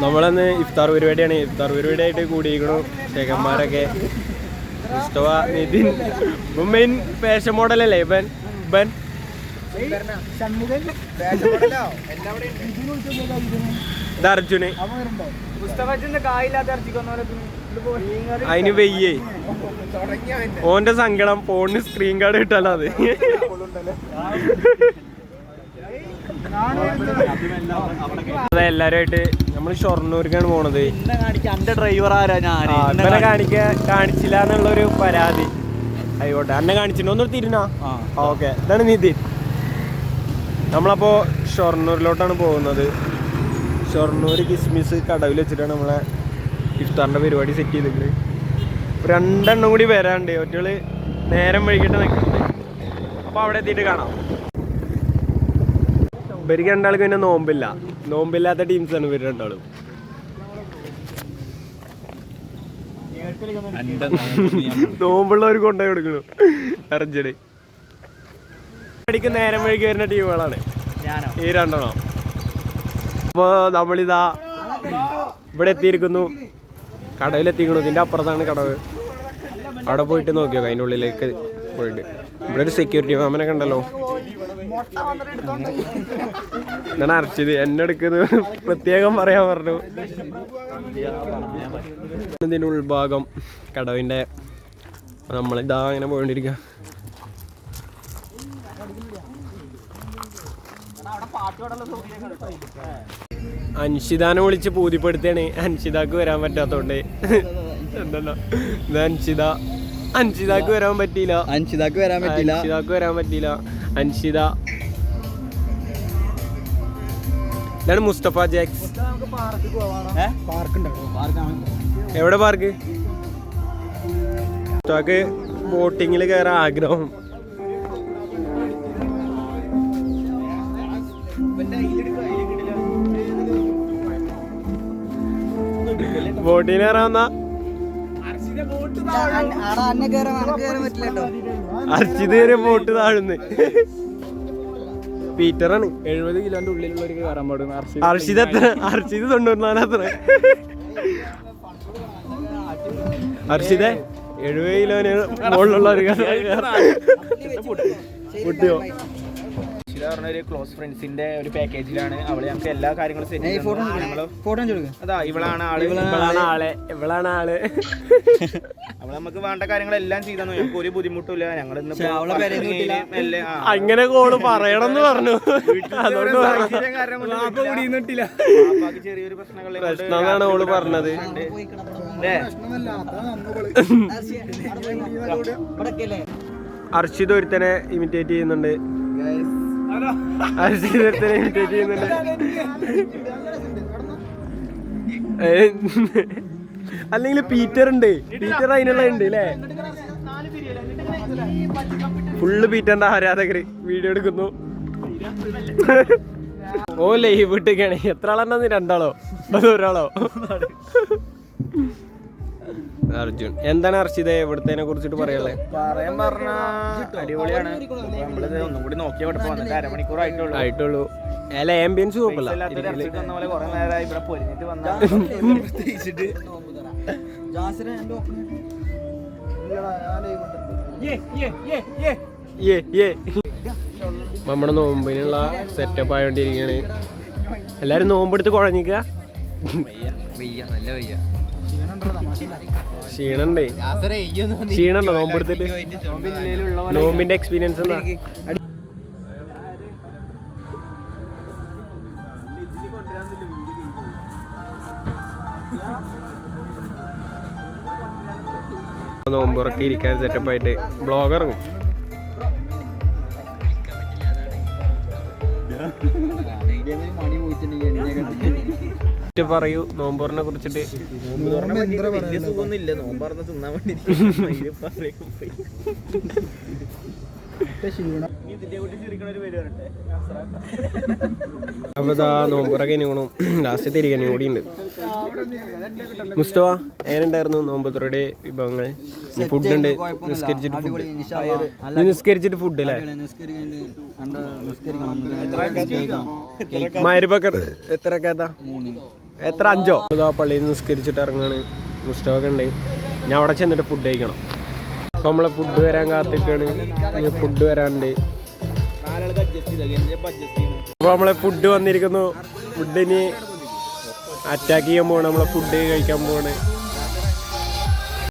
നമ്മളന്ന് ഇഫ്താർ പരിപാടിയാണ്. ഇഫ്താർ പരിപാടിയായിട്ട് കൂടിയിരിക്കണു ചേകന്മാരൊക്കെ. മുസ്തഫ, നിതിൻ, മെയിൻ ഫാഷൻ മോഡലല്ലേ ഇവൻ ഇവൻ അർജുന്. അതിന് വെയ്യേ ഓന്റെ സങ്കടം ഫോണിന് സ്ക്രീൻ കാർഡ് കിട്ടാലോ. അത് എല്ലാരുമായിട്ട് നമ്മൾ ഷൊർണൂർക്കാണ് പോണത്. ഡ്രൈവർ ആരാ? ഇന്നലെ കാണിച്ചില്ല എന്നുള്ളൊരു പരാതി. ആയിക്കോട്ടെ, അന്നെ കാണിച്ചിട്ട് ഒന്ന് തിരിഞ്ഞാ. ഓക്കെ, ഇതാണ് നിതിൻ. നമ്മളപ്പോ ഷൊർണൂരിലോട്ടാണ് പോകുന്നത്. ഷൊർണൂർ കിസ്മിസ് കടവിൽ വെച്ചിട്ടാണ് നമ്മളെ ഇഫ്താറിന്റെ പരിപാടി സെറ്റ് ചെയ്തിട്ട്. 2 എണ്ണം കൂടി വരാണ്ട്. ഒറ്റകള് നേരം വൈകിട്ട് നിൽക്കുന്നുണ്ട്. അപ്പൊ അവിടെ എത്തിയിട്ട് കാണാം. ഇവർക്ക് 2 ആൾക്ക് പിന്നെ നോമ്പില്ലാത്ത ടീംസാണ് ഇവർ 2 ആളും. നോമ്പുള്ളവർ കൊണ്ടുപോയി കൊടുക്കണു അർജന്റ്. അടിക്ക് നേരം വൈകി വരുന്ന ടീമുകളാണ് ഈ 2 എണ്ണം. അപ്പോൾ നമ്മളിതാ ഇവിടെ എത്തിയിരിക്കുന്നു. കടവിലെത്തിക്കണു. ഇതിൻ്റെ അപ്പുറത്താണ് കടവ്. അവിടെ പോയിട്ട് നോക്കിയോ, അതിൻ്റെ ഉള്ളിലേക്ക് പോയിട്ട്. ഇവിടെ ഒരു സെക്യൂരിറ്റി മാമനൊക്കെ ഉണ്ടല്ലോ. എന്താണ് അർച്ചിത് എന്നെ എടുക്കുന്നത് പ്രത്യേകം പറയാൻ പറഞ്ഞു. ഇതിൻ്റെ ഉൾഭാഗം കടവിൻ്റെ. നമ്മളിതാ അങ്ങനെ പോയിക്കൊണ്ടിരിക്കുക. അൻഷിതാനെ വിളിച്ച് പൂതിപ്പെടുത്തിയാണ്. അൻഷിതാക്ക് വരാൻ പറ്റാത്തോണ്ട്. എന്തല്ലോ അൻഷിതാക്ക് വരാൻ പറ്റിയില്ല. അൻഷിത ഇതാണ് മുസ്തഫ ജാക്സ്. എവിടെ പാർക്ക്? മുസ്തഫക്ക് ബോട്ടിങ്ങിൽ കയറാൻ ആഗ്രഹം. ബോട്ടിന് കയറാവുന്ന അർച്ചിത് വരെ ബോട്ട് താഴുന്ന്. പീറ്ററാണ് 70 കിലോന്റെ ഉള്ളിലുള്ളവർക്ക് കയറാൻ പാടും. അർഷിത് 94 അത്ര. അർഷിത് 70 കിലോന് മുകളിലുള്ളവർക്ക് പൊട്ടിയോ? ഒരു ക്ലോസ് ഫ്രണ്ട്സിന്റെ ഒരു പാക്കേജിലാണ്. അവള് ഞങ്ങൾക്ക് എല്ലാ കാര്യങ്ങളും സെറ്റ് ചെയ്തു. അതാ ഇവളാണ് ആള്. അവള് നമുക്ക് വേണ്ട കാര്യങ്ങളെല്ലാം ചെയ്തു. ഞങ്ങൾക്ക് ഒരു ബുദ്ധിമുട്ടില്ല. ഞങ്ങൾ അങ്ങനെ കോള് പറയണമെന്ന് പറഞ്ഞു. ചെറിയൊരു പ്രശ്നമാണ് ഓള് പറഞ്ഞത്. അർഷിത് ഒരുത്തനെ ഇമിറ്റേറ്റ് ചെയ്യുന്നുണ്ട്. അല്ലെങ്കിൽ പീറ്റർ ഉണ്ട്. പീറ്റർ അതിനുള്ള ഉണ്ട് അല്ലേ? ഫുള്ള് പീറ്ററിന്റെ ആരാധകര് വീഡിയോ എടുക്കുന്നു. ഓ ലൈവ് ഇട്ടൊക്കെയാണ്. എത്ര ആളെണ്ണ? 2 ആളോ അതോ 1 ആളോ? അർജുൻ, എന്താണ് അർഷിത ഇവിടുത്തെ കുറിച്ചിട്ട് പറയാൻ പറഞ്ഞ അടിപൊളിയാണ്. നമ്മളിത് ഒന്നും കൂടി നോക്കിയ വന്നിട്ട് അരമണിക്കൂർ ആയിട്ടുള്ളൂ. അല്ല, ആംബിയൻസ് കുഴപ്പമില്ല. കുറെ നേരമായി ഇവിടെ പൊരിഞ്ഞിട്ട് വന്നിട്ട് നമ്മുടെ നോമ്പിനുള്ള സെറ്റപ്പ് ആയോണ്ടിരിക്കുകയാണ്. എല്ലാരും നോമ്പെടുത്ത് കുഴഞ്ഞിക്കുക. ക്ഷീണുണ്ടോ നോമ്പെടുത്തിട്ട്? നോമ്പിന്റെ എക്സ്പീരിയൻസ് എന്താ? നോമ്പുറക്കി ഇരിക്കാൻ സെറ്റപ്പായിട്ട് ബ്ലോഗ് ഇറങ്ങും. പറയൂ നോമ്പറിനെ കുറിച്ചിട്ട്. അപ്പൊ നോമ്പറൊക്കെ ഇനിങ്ങണം. ലാസ്റ്റ് തിരികെ കൂടി ഉണ്ട്. മുസ്തഫ, എങ്ങനെയുണ്ടായിരുന്നു നോമ്പുറയുടെ വിഭവങ്ങൾ? ഫുഡ് ഉണ്ട്. നിസ്കരിച്ചിട്ട് ഫുഡ് അല്ലേ? മഗ്‌രിബൊക്കെ എത്രയൊക്കെ? എത്ര 5 ഇതാ പള്ളിയിൽ നിന്ന് നിസ്കരിച്ചിട്ട് ഇറങ്ങാണ്. മുസ്തഫൊക്കെ ഉണ്ട്. ഞാൻ അവിടെ ചെന്നിട്ട് ഫുഡ് കഴിക്കണം. അപ്പോൾ നമ്മളെ ഫുഡ് വരാൻ കാത്തിക്കാണ്. ഫുഡ് വരാനുണ്ട്. അപ്പോൾ നമ്മളെ ഫുഡ് വന്നിരിക്കുന്നു. ഫുഡിന് അറ്റാക്ക് ചെയ്യാൻ പോവാണ്. നമ്മളെ ഫുഡ് കഴിക്കാൻ പോവാണ്.